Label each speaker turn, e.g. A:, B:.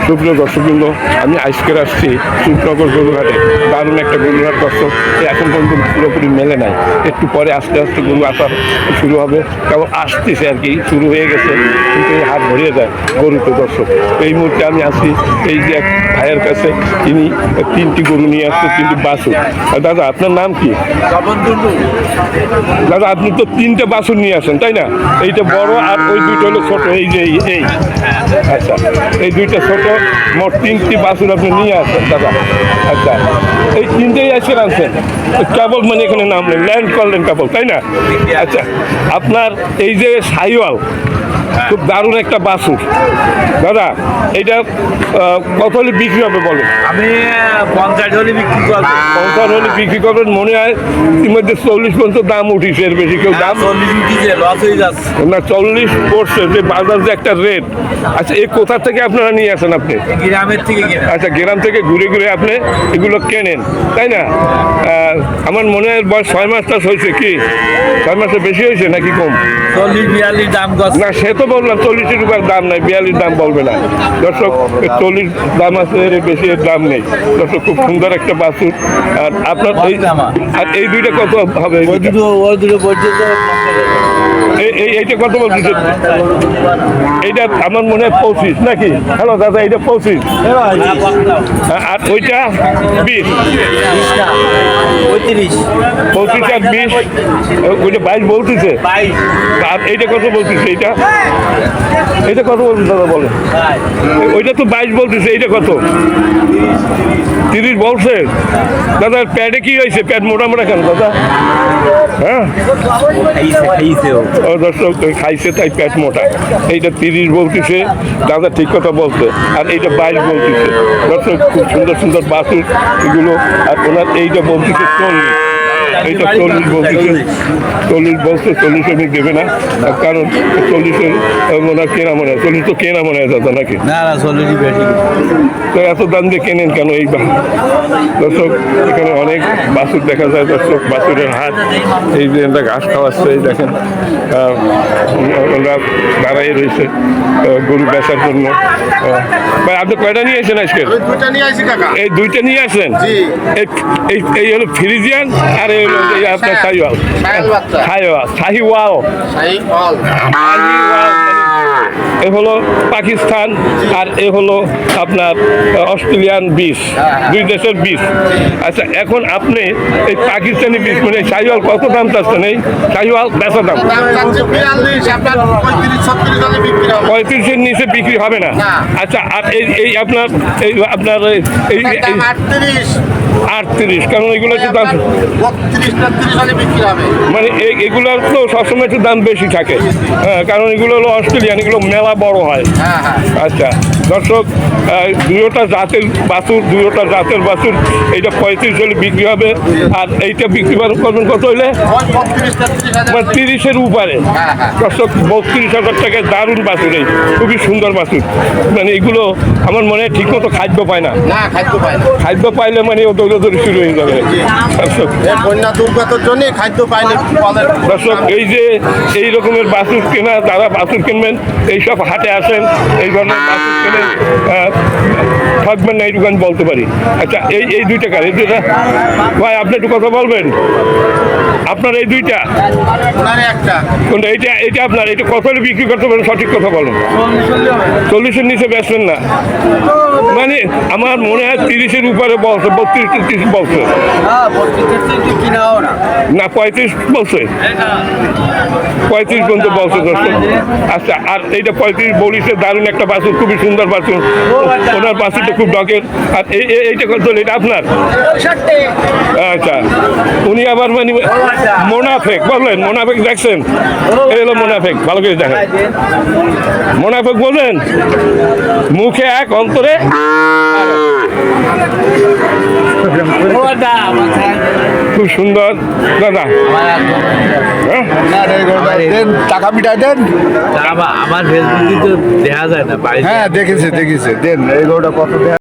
A: সুপ্রিয় দর্শকবৃন্দ, আমি আজকের আসছি সুপ্নগর গরুহাটে। দারুণ একটা গরুহাট দর্শক, এখন পর্যন্ত পুরোপুরি মেলে নাই। একটু পরে আস্তে আস্তে গরু আসার শুরু হবে, কেবল আসতেছে আর কি, শুরু হয়ে গেছে, কিন্তু এই হাট ভরিয়ে যায় গরুতে দর্শক। এই মুহূর্তে আমি আসি এই যে এক ভাইয়ের কাছে, তিনি 3টি গরু নিয়ে আসছে, 3টি বাছুর। দাদা, আপনার নাম কি? দাদা, আপনি তো 3টে বাছুর নিয়ে আসেন, তাই না? এইটা বড় আর ওই দুইটা হলো ছোট। এই যে এই আচ্ছা, এই দুইটা ছোট, মোট 3টি বাছুর আপনি নিয়ে আসেন দাদা। আচ্ছা, এই 3টেই আজকে আনছেন কেবল, মানে এখানে নামলেন, ল্যান্ড করলেন কেবল, তাই না? আচ্ছা, আপনার এই যে সাইওয়াল, খুব দারুণ একটা বাছুর দাদা, এইটা কত হলে বিক্রি হবে বলেন?
B: আমি 50 হলে বিক্রি করবো।
A: 50 হলে বিক্রি করবেন, মনে হয় ইতিমধ্যে 40 পর্যন্ত দাম উঠিছে, এর বেশি কেউ দাম
B: 40 উঠিছে, লস হয়ে যাচ্ছে
A: না। 40 পড়ছে যে বাজার যে একটা রেট। আচ্ছা, এই কোথা থেকে আপনারা নিয়ে আসেন আপনি?
B: গ্রামের থেকে কিনে।
A: আচ্ছা, গ্রাম থেকে ঘুরে ঘুরে আপনি এগুলো কেনেন, তাই না? আমার মনে হয় বয়স 6 মাস টাস হয়েছে কি? 6 মাসের বেশি হয়েছে নাকি কম?
B: 40-42 দাম করছে।
A: না, সে তো বললাম 40 রুপির দাম নাই, 42 দাম বলবে না দর্শক। 40 দাম আছে, এর বেশি এর দাম নেই দর্শক। খুব সুন্দর একটা বাছুর। আর আপনার আর এই দুইটা কত হবে? এইটা কত বলতেছে? এইটা আমার মনে হয় 25 নাকি? হ্যালো দাদা, এইটা 25, আর ওইটা 20। 25 আর 20, ওইটা 22 বলতেছে। আর এইটা কত বলতেছে? এইটা কত বলতেছে দাদা বলেন? ওইটা তো 22 বলতেছে, এইটা কত? 30 বলছে দাদা। প্যাডে কি হয়েছে? প্যাড মোটা মোটা কেন দাদা? হ্যাঁ, ও দর্শক, খাইছে তাই পেট মোটা। এইটা 30 বলতেছে দাদা, ঠিক কথা বলছে। আর এইটা 22 বলতেছে দর্শক। খুব সুন্দর সুন্দর বাছুর এগুলো। আর ওনার এইটা বলতেছে 40, এইটা 40 বলতেছে। 40 বলছে, 40 আমি দেবে না, কারণ 40-এর ওনার কেনা মনে হয়। 40 তো কেনা মনে হয় দাদা নাকি?
B: না না, 40 বেশি।
A: তো এত দাম দিয়ে কেনেন কেন এই দর্শক? এখানে অনেক বাছুর দেখা যায় দর্শক, বাছুরের হাট। এই যে আমরা ঘাস খাওয়াচ্ছে, এই দেখেন ওরা দাঁড়াই রয়েছে গরু বেচার জন্য। ভাই, আপনি কয়টা নিয়ে আসেন আজকে? এই দুইটা নিয়ে আসেন। এই হলো ফ্রিজিয়ান, আর এই হলো আপনার শাহিওয়াল। এ হলো পাকিস্তান, আর এ হলো আপনার অস্ট্রেলিয়ান বীজ, দুই দেশের বীজ। আচ্ছা, এখন আপনি এই পাকিস্তানি বীজ মানে শাহিওয়াল কত দাম চাচ্ছেন? এই শাহিওয়াল বেচা দাম 35-এর নিচে বিক্রি হবে না। আচ্ছা, আর এই আপনার এই 38, কারণ এগুলো একটু দাম, মানে এগুলোর তো সবসময় একটু দাম বেশি থাকে। হ্যাঁ, কারণ এগুলো হলো অস্ট্রেলিয়ান, এগুলো মেলা বড় হয়। আচ্ছা দর্শক, দুইটা জাতের বাছুর, এইটা 35 হলে বিক্রি হবে। আর এইটা বিক্রি করবেন কত হইলে? 30-এর উপরে দর্শক। 32,000 টাকায় দারুণ বাছুর, এই খুবই সুন্দর বাছুর। মানে এগুলো আমার মনে হয় ঠিক মতো খাদ্য পায় না। খাদ্য পাইলে মানে ও দৌড়াদৌড়ি শুরু হয়ে যাবে দর্শক। দর্শক, এই যে এই রকমের বাছুর কেনা, যারা বাছুর কিনবেন এইসব হাটে আসেন, এই ধরনের বাছুর কেনেন, থাকবেন না এইটুকু আমি বলতে পারি। আচ্ছা, এই দুইটা কার? এই দুইটা ভাই, আপনি একটু কথা বলবেন। আপনার এই দুইটা কোনটা? এইটা আপনার, এটা কত হলে বিক্রি করতে পারেন? সঠিক কথা বলেন। 40-এর নিচে বেচবেন না মানে? আমার মনে হয় 30-এর উপরে বলছে, 32-33 বলছে না, 35 বলছে, 35 পর্যন্ত বলছে দর্শক। আচ্ছা, আর এইটা 35 বলিছে, দারুণ একটা বাছুর, খুবই সুন্দর বাছুর। ওনার বাছুরটা খুব ডকের। আর এইটা কত? এটা আপনার? আচ্ছা, উনি আবার মানে মোনাফেক বললেন? মোনাফেক দেখছেন? এই হলো মোনাফেক, ভালো করে দেখেন। মোনাফেক বললেন, মুখে এক, অন্তরে খুব সুন্দর দাদা।
C: টাকা মিটাই দেন।
B: আমার ফেসবুকে তো দেখা যায় না।
C: হ্যাঁ, দেখেছে দেন এই গরুটা কত।